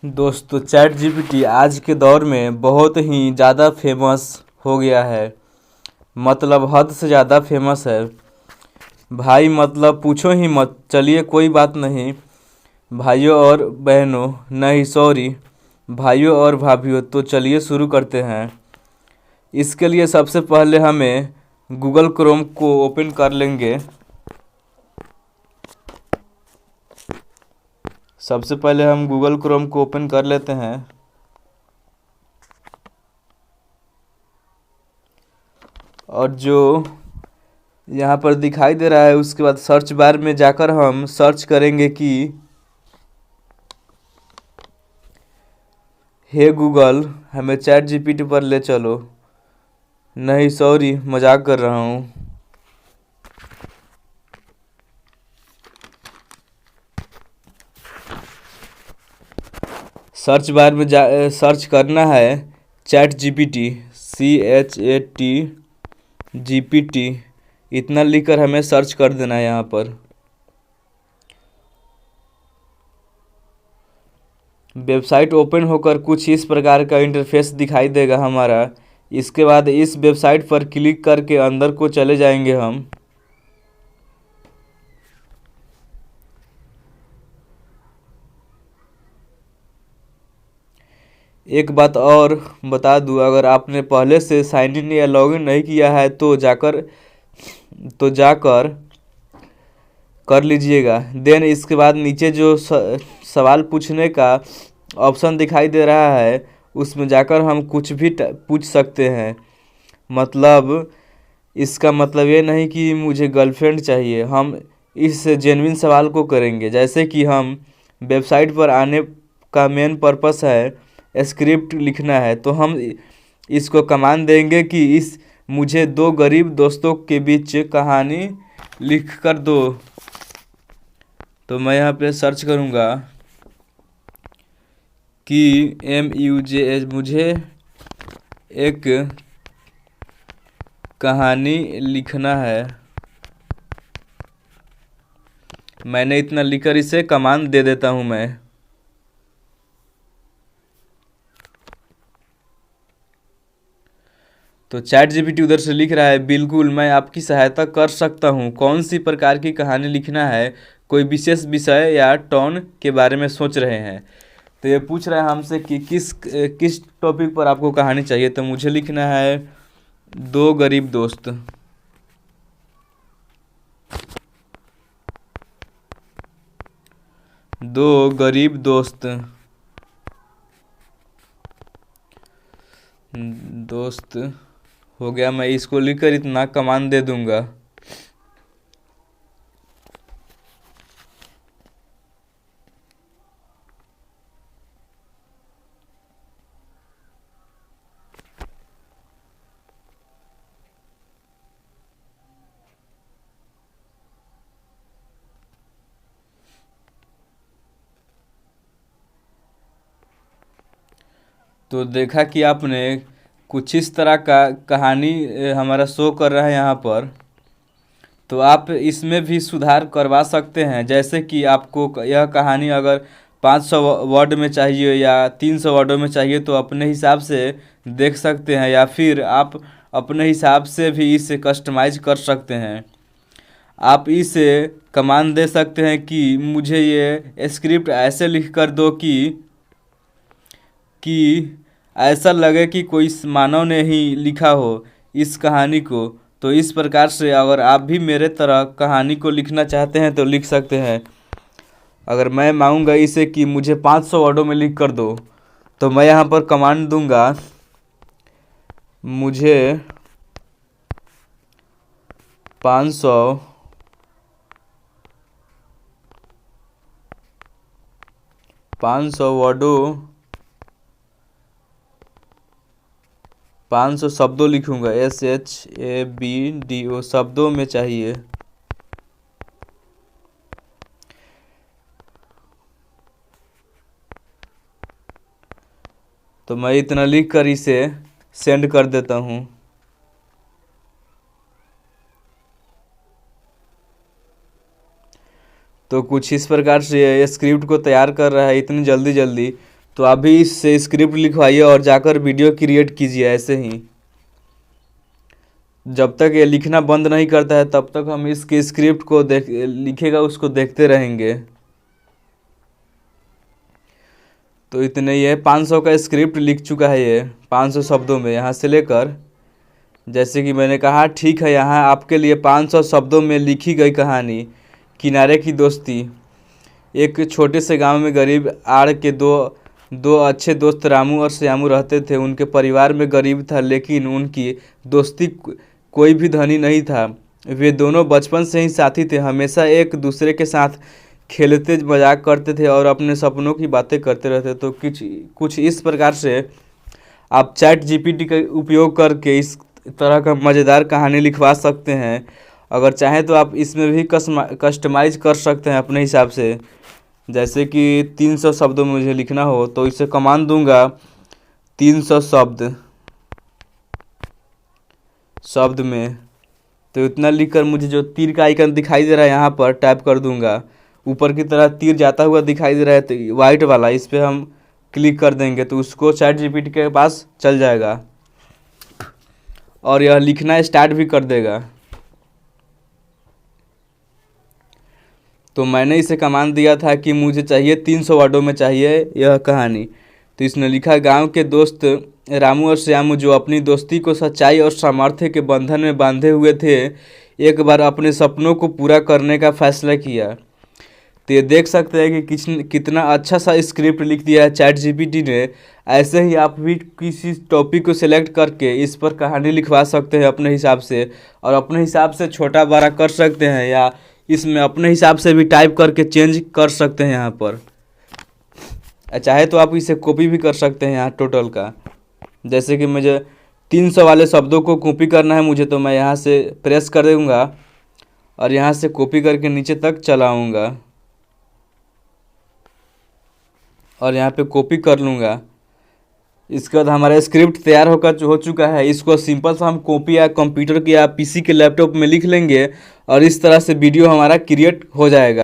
दोस्तों, chat GPT आज के दौर में बहुत ही ज़्यादा फेमस हो गया है। मतलब हद से ज़्यादा फेमस है भाई। मतलब पूछो ही मत। चलिए कोई बात नहीं भाइयों और बहनों, नहीं सॉरी, भाइयों और भाभीयों, तो चलिए शुरू करते हैं। इसके लिए सबसे पहले हमें गूगल क्रोम को ओपन कर लेंगे। सबसे पहले हम गूगल क्रोम को ओपन कर लेते हैं। और जो यहाँ पर दिखाई दे रहा है, उसके बाद सर्च बार में जाकर हम सर्च करेंगे कि हे गूगल, हमें चैट जीपीटी पर ले चलो। नहीं सॉरी, मजाक कर रहा हूँ। सर्च बार में सर्च करना है चैट जीपीटी, CHAT GPT। इतना लिखकर हमें सर्च कर देना है यहाँ पर। वेबसाइट ओपन होकर कुछ इस प्रकार का इंटरफेस दिखाई देगा हमारा। इसके बाद इस वेबसाइट पर क्लिक करके अंदर को चले जाएंगे हम। एक बात और बता दूं, अगर आपने पहले से साइन इन या लॉगिन नहीं किया है तो जाकर कर लीजिएगा। देन इसके बाद नीचे जो सवाल पूछने का ऑप्शन दिखाई दे रहा है, उसमें जाकर हम कुछ भी पूछ सकते हैं। मतलब इसका मतलब ये नहीं कि मुझे गर्लफ्रेंड चाहिए। हम इस जेन्युइन सवाल को करेंगे, जैसे कि हम वेबसाइट पर आने का मेन पर्पस है स्क्रिप्ट लिखना है, तो हम इसको कमांड देंगे कि इस मुझे दो गरीब दोस्तों के बीच कहानी लिख कर दो। तो मैं यहाँ पे सर्च करूँगा कि मुझे एक कहानी लिखना है। मैंने इतना लिखकर इसे कमांड दे देता हूँ मैं। तो चैट जीपीटी उधर से लिख रहा है, बिल्कुल मैं आपकी सहायता कर सकता हूँ। कौन सी प्रकार की कहानी लिखना है? कोई विशेष विषय या टोन के बारे में सोच रहे हैं? तो ये पूछ रहा है हमसे कि किस किस टॉपिक पर आपको कहानी चाहिए। तो मुझे लिखना है दो गरीब दोस्त। दो गरीब दोस्त। दोस्त हो गया। मैं इसको लिखकर इतना कमांड दे दूंगा। तो देखा कि आपने कुछ इस तरह का कहानी हमारा शो कर रहा है यहाँ पर। तो आप इसमें भी सुधार करवा सकते हैं, जैसे कि आपको यह कहानी अगर 500 वर्ड में चाहिए या 300 वर्डों में चाहिए, तो अपने हिसाब से देख सकते हैं, या फिर आप अपने हिसाब से भी इसे कस्टमाइज कर सकते हैं। आप इसे कमांड दे सकते हैं कि मुझे ये स्क्रिप्ट ऐसे लिख कर दो कि ऐसा लगे कि कोई मानव ने ही लिखा हो इस कहानी को। तो इस प्रकार से अगर आप भी मेरे तरह कहानी को लिखना चाहते हैं तो लिख सकते हैं। अगर मैं मांगूंगा इसे कि मुझे 500 वर्डों में लिख कर दो, तो मैं यहाँ पर कमांड दूंगा, मुझे 500 वर्डों 500 शब्दों लिखूंगा, SHABDO शब्दों में चाहिए। तो मैं इतना लिख कर इसे सेंड कर देता हूँ। तो कुछ इस प्रकार से ये स्क्रिप्ट को तैयार कर रहा है इतनी जल्दी जल्दी। तो अभी इससे स्क्रिप्ट लिखवाइए और जाकर वीडियो क्रिएट कीजिए। ऐसे ही जब तक ये लिखना बंद नहीं करता है तब तक हम इसके स्क्रिप्ट को लिखेगा उसको देखते रहेंगे। तो इतने ही है, 500 का स्क्रिप्ट लिख चुका है ये 500 शब्दों में यहाँ से लेकर। जैसे कि मैंने कहा, ठीक है, यहाँ आपके लिए 500 शब्दों में लिखी गई कहानी किनारे की दोस्ती। एक छोटे से गांव में गरीब आड़ के दो अच्छे दोस्त रामू और श्यामू रहते थे। उनके परिवार में गरीब था लेकिन उनकी दोस्ती कोई भी धनी नहीं था। वे दोनों बचपन से ही साथी थे, हमेशा एक दूसरे के साथ खेलते मजाक करते थे और अपने सपनों की बातें करते रहते। तो कुछ इस प्रकार से आप चैट जीपीटी का उपयोग करके इस तरह का मज़ेदार कहानी लिखवा सकते हैं। अगर चाहें तो आप इसमें भी कस्टमाइज कर सकते हैं अपने हिसाब से। जैसे कि 300 शब्दों में मुझे लिखना हो तो इसे कमांड दूंगा 300 शब्द में। तो इतना लिखकर मुझे जो तीर का आइकन दिखाई दे रहा है यहाँ पर टाइप कर दूंगा। ऊपर की तरह तीर जाता हुआ दिखाई दे रहा है तो वाइट वाला, इस पर हम क्लिक कर देंगे तो उसको चैट जीपीटी के पास चल जाएगा और यह लिखना स्टार्ट भी कर देगा। तो मैंने इसे कमांड दिया था कि मुझे चाहिए 300 वर्डों में चाहिए यह कहानी। तो इसने लिखा, गांव के दोस्त रामू और श्यामू जो अपनी दोस्ती को सच्चाई और सामर्थ्य के बंधन में बांधे हुए थे, एक बार अपने सपनों को पूरा करने का फैसला किया। तो ये देख सकते हैं कि कितना अच्छा सा स्क्रिप्ट लिख दिया है चैट जीपीटी ने। ऐसे ही आप भी किसी टॉपिक को सिलेक्ट करके इस पर कहानी लिखवा सकते हैं अपने हिसाब से, और अपने हिसाब से छोटा बड़ा कर सकते हैं या इसमें अपने हिसाब से भी टाइप करके चेंज कर सकते हैं यहाँ पर। चाहे तो आप इसे कॉपी भी कर सकते हैं यहाँ टोटल का। जैसे कि मुझे 300 वाले शब्दों को कॉपी करना है मुझे, तो मैं यहाँ से प्रेस कर दूँगा और यहाँ से कॉपी करके नीचे तक चलाऊँगा और यहाँ पे कॉपी कर लूँगा। इसके बाद हमारा स्क्रिप्ट तैयार हो चुका है। इसको सिंपल सा हम कॉपी या कंप्यूटर के या पीसी के लैपटॉप में लिख लेंगे और इस तरह से वीडियो हमारा क्रिएट हो जाएगा।